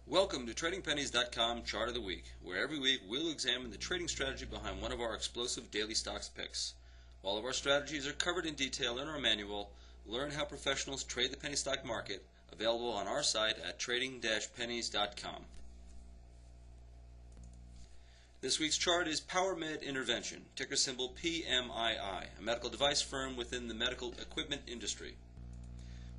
Welcome to Trading-Pennies.com Chart of the Week, where every week we'll examine the trading strategy behind one of our explosive daily stocks picks. All of our strategies are covered in detail in our manual, Learn How Professionals Trade the Penny Stock Market, available on our site at Trading-Pennies.com. This week's chart is PowerMed Intervention, ticker symbol PMII, a medical device firm within the medical equipment industry.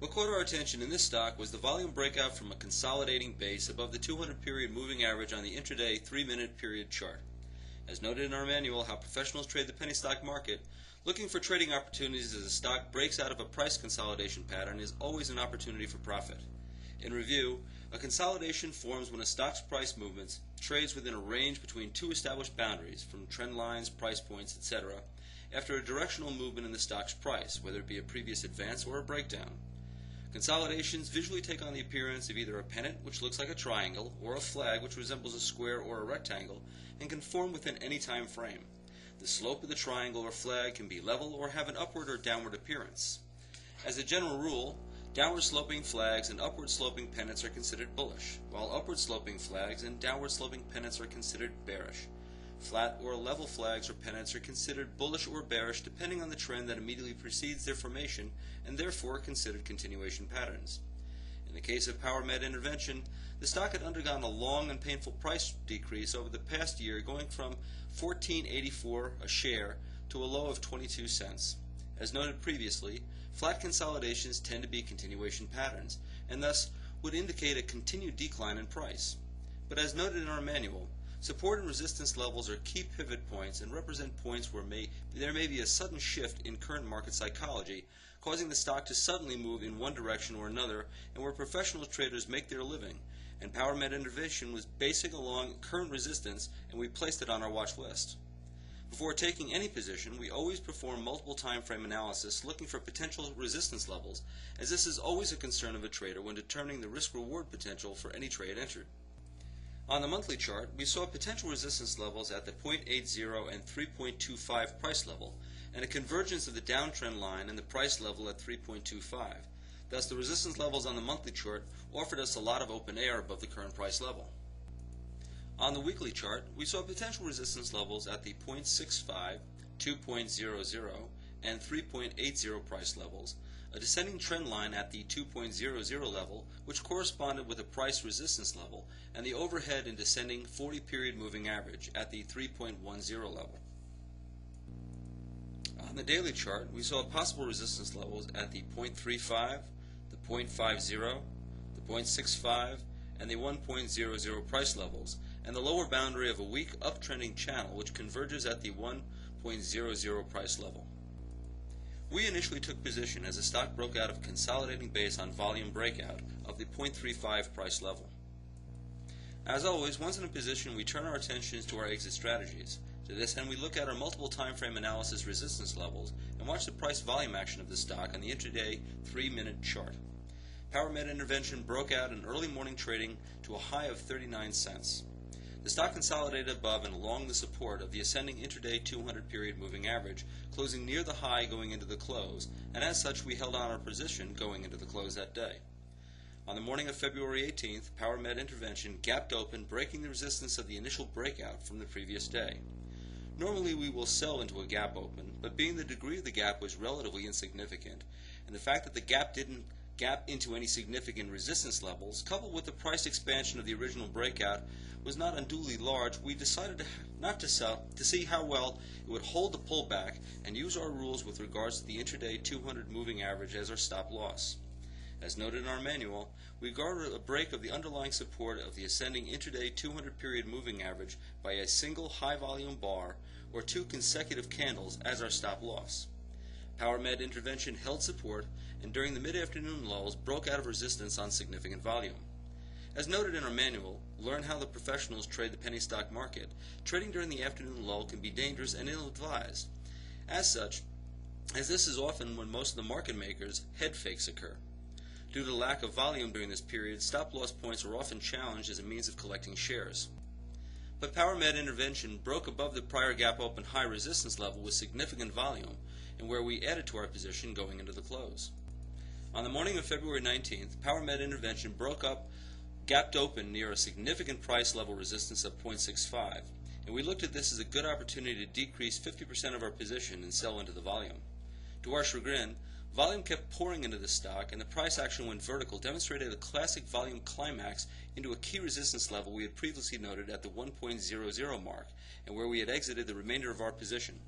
What caught our attention in this stock was the volume breakout from a consolidating base above the 200-period moving average on the intraday 3-minute period chart. As noted in our manual, How Professionals Trade the Penny Stock Market, looking for trading opportunities as a stock breaks out of a price consolidation pattern is always an opportunity for profit. In review, a consolidation forms when a stock's price movements trades within a range between two established boundaries, from trend lines, price points, etc., after a directional movement in the stock's price, whether it be a previous advance or a breakdown. Consolidations visually take on the appearance of either a pennant, which looks like a triangle, or a flag, which resembles a square or a rectangle, and can form within any time frame. The slope of the triangle or flag can be level or have an upward or downward appearance. As a general rule, downward sloping flags and upward sloping pennants are considered bullish, while upward sloping flags and downward sloping pennants are considered bearish. Flat or level flags or pennants are considered bullish or bearish depending on the trend that immediately precedes their formation and therefore considered continuation patterns. In the case of PowerMed Intervention, the stock had undergone a long and painful price decrease over the past year, going from $14.84 a share to a low of 22 cents. As noted previously, flat consolidations tend to be continuation patterns and thus would indicate a continued decline in price. But as noted in our manual, support and resistance levels are key pivot points and represent points where there may be a sudden shift in current market psychology, causing the stock to suddenly move in one direction or another, and where professional traders make their living. And PowerMed Intervention was basing along current resistance, and we placed it on our watch list. Before taking any position, we always perform multiple time frame analysis looking for potential resistance levels, as this is always a concern of a trader when determining the risk-reward potential for any trade entered. On the monthly chart, we saw potential resistance levels at the 0.80 and 3.25 price level, and a convergence of the downtrend line and the price level at 3.25. Thus, the resistance levels on the monthly chart offered us a lot of open air above the current price level. On the weekly chart, we saw potential resistance levels at the 0.65, 2.00, and 3.80 price levels, a descending trend line at the 2.00 level, which corresponded with a price resistance level, and the overhead and descending 40-period moving average at the 3.10 level. On the daily chart, we saw possible resistance levels at the 0.35, the 0.50, the 0.65, and the 1.00 price levels, and the lower boundary of a weak uptrending channel which converges at the 1.00 price level. We initially took position as the stock broke out of a consolidating base on volume breakout of the 0.35 price level. As always, once in a position, we turn our attentions to our exit strategies. To this end, we look at our multiple time frame analysis resistance levels and watch the price volume action of the stock on the intraday 3-minute chart. PowerMed Intervention broke out in early morning trading to a high of 39 cents. The stock consolidated above and along the support of the ascending intraday 200-period moving average, closing near the high going into the close, and as such we held on our position going into the close that day. On the morning of February 18th, PowerMed Intervention gapped open, breaking the resistance of the initial breakout from the previous day. Normally we will sell into a gap open, but being the degree of the gap was relatively insignificant, and the fact that the gap didn't gap into any significant resistance levels, coupled with the price expansion of the original breakout, was not unduly large, we decided not to sell to see how well it would hold the pullback and use our rules with regards to the intraday 200 moving average as our stop loss. As noted in our manual, we regarded a break of the underlying support of the ascending intraday 200-period moving average by a single high-volume bar or two consecutive candles as our stop loss. PowerMed Intervention held support and during the mid-afternoon lulls broke out of resistance on significant volume. As noted in our manual, Learn How the Professionals Trade the Penny Stock Market, trading during the afternoon lull can be dangerous and ill-advised. As such, as this is often when most of the market makers' head fakes occur. Due to the lack of volume during this period, stop-loss points are often challenged as a means of collecting shares. But PowerMed Intervention broke above the prior gap open high resistance level with significant volume, and where we added to our position going into the close. On the morning of February 19th, PowerMed Intervention broke up gapped open near a significant price level resistance of 0.65, and we looked at this as a good opportunity to decrease 50% of our position and sell into the volume. To our chagrin, volume kept pouring into the stock, and the price action went vertical, demonstrated a classic volume climax into a key resistance level we had previously noted at the 1.00 mark, and where we had exited the remainder of our position.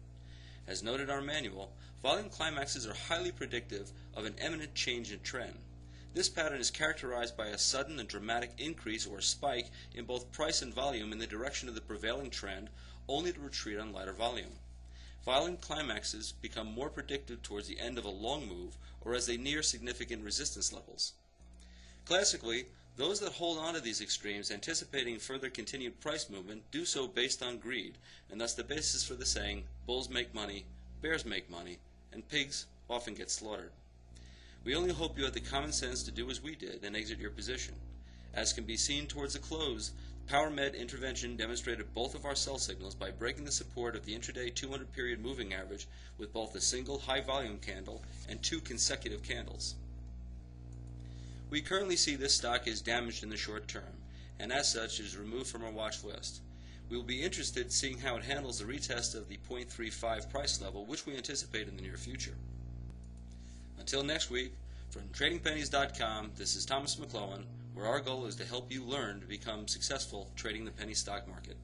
As noted in our manual, volume climaxes are highly predictive of an imminent change in trend. This pattern is characterized by a sudden and dramatic increase or spike in both price and volume in the direction of the prevailing trend, only to retreat on lighter volume. Volume climaxes become more predictive towards the end of a long move or as they near significant resistance levels. Classically, those that hold on to these extremes anticipating further continued price movement do so based on greed, and thus the basis for the saying, bulls make money, bears make money, and pigs often get slaughtered. We only hope you had the common sense to do as we did and exit your position. As can be seen towards the close, PowerMed intervention demonstrated both of our sell signals by breaking the support of the intraday 200-period moving average with both a single high-volume candle and 2 consecutive candles. We currently see this stock is damaged in the short term, and as such is removed from our watch list. We will be interested in seeing how it handles the retest of the 0.35 price level, which we anticipate in the near future. Until next week, from Trading-Pennies.com, this is Thomas McClellan, where our goal is to help you learn to become successful trading the penny stock market.